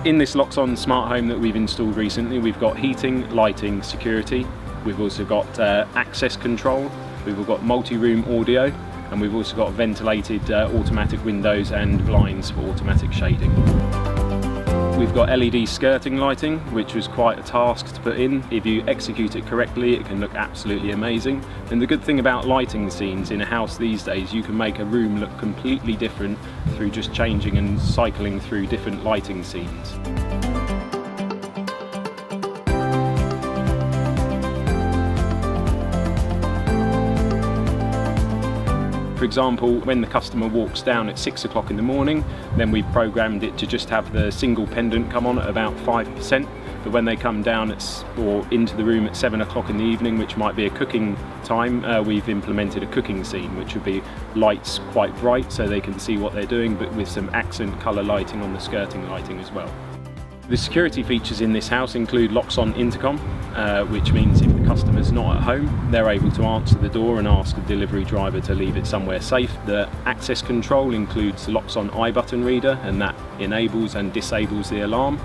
In this Loxone smart home that we've installed recently, we've got heating, lighting, security. We've also got access control. We've got multi-room audio, and we've also got ventilated automatic windows and blinds for automatic shading. We've got LED skirting lighting, which was quite a task to put in. If you execute it correctly, it can look absolutely amazing. And the good thing about lighting scenes in a house these days, you can make a room look completely different through just changing and cycling through different lighting scenes. For example, when the customer walks down at 6 o'clock in the morning, then we've programmed it to just have the single pendant come on at about 5%. But when they come down or into the room at 7 o'clock in the evening, which might be a cooking time, we've implemented a cooking scene, which would be lights quite bright so they can see what they're doing, but with some accent colour lighting on the skirting lighting as well. The security features in this house include Loxone intercom, which means if the customer's not at home, they're able to answer the door and ask the delivery driver to leave it somewhere safe. The access control includes the Loxone iButton reader, and that enables and disables the alarm.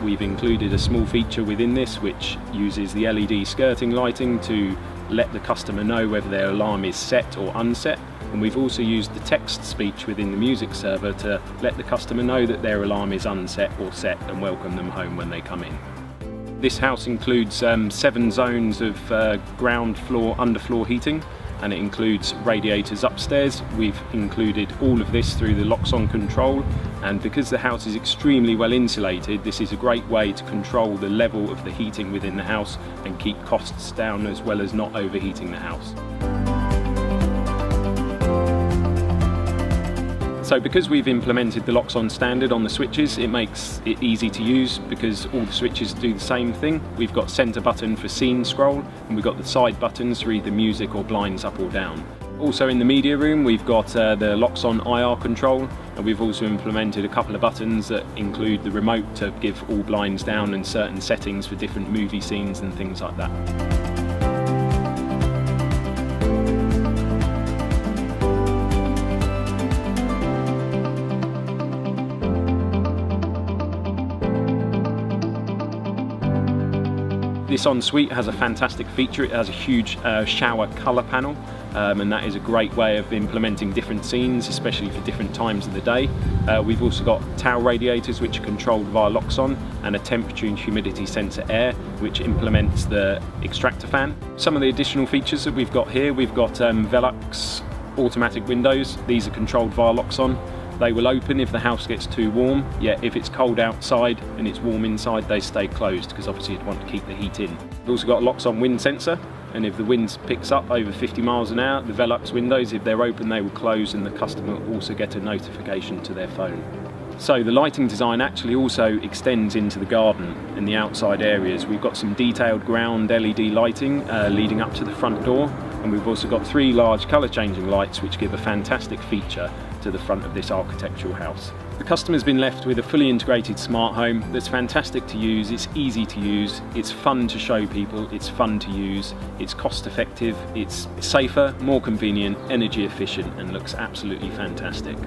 We've included a small feature within this which uses the LED skirting lighting to let the customer know whether their alarm is set or unset. And we've also used the text speech within the music server to let the customer know that their alarm is unset or set and welcome them home when they come in. This house includes 7 zones of ground floor, underfloor heating, and it includes radiators upstairs. We've included all of this through the Loxone control, and because the house is extremely well insulated, this is a great way to control the level of the heating within the house and keep costs down as well as not overheating the house. So because we've implemented the Loxone standard on the switches, it makes it easy to use because all the switches do the same thing. We've got centre button for scene scroll, and we've got the side buttons for either music or blinds up or down. Also in the media room, we've got the Loxone IR control, and we've also implemented a couple of buttons that include the remote to give all blinds down and certain settings for different movie scenes and things like that. This ensuite has a fantastic feature. It has a huge shower colour panel, and that is a great way of implementing different scenes, especially for different times of the day. We've also got towel radiators which are controlled via Loxone, and a temperature and humidity sensor air which implements the extractor fan. Some of the additional features that we've got here, we've got Velux automatic windows. These are controlled via Loxone. They will open if the house gets too warm, yet if it's cold outside and it's warm inside, they stay closed because obviously you'd want to keep the heat in. We've also got a Loxone wind sensor, and if the wind picks up over 50 miles an hour, the Velux windows, if they're open, they will close, and the customer will also get a notification to their phone. So the lighting design actually also extends into the garden and the outside areas. We've got some detailed ground LED lighting leading up to the front door, and we've also got 3 large colour changing lights which give a fantastic feature to the front of this architectural house. The customer's been left with a fully integrated smart home that's fantastic to use, it's easy to use, it's fun to show people, it's fun to use, it's cost effective, it's safer, more convenient, energy efficient, and looks absolutely fantastic.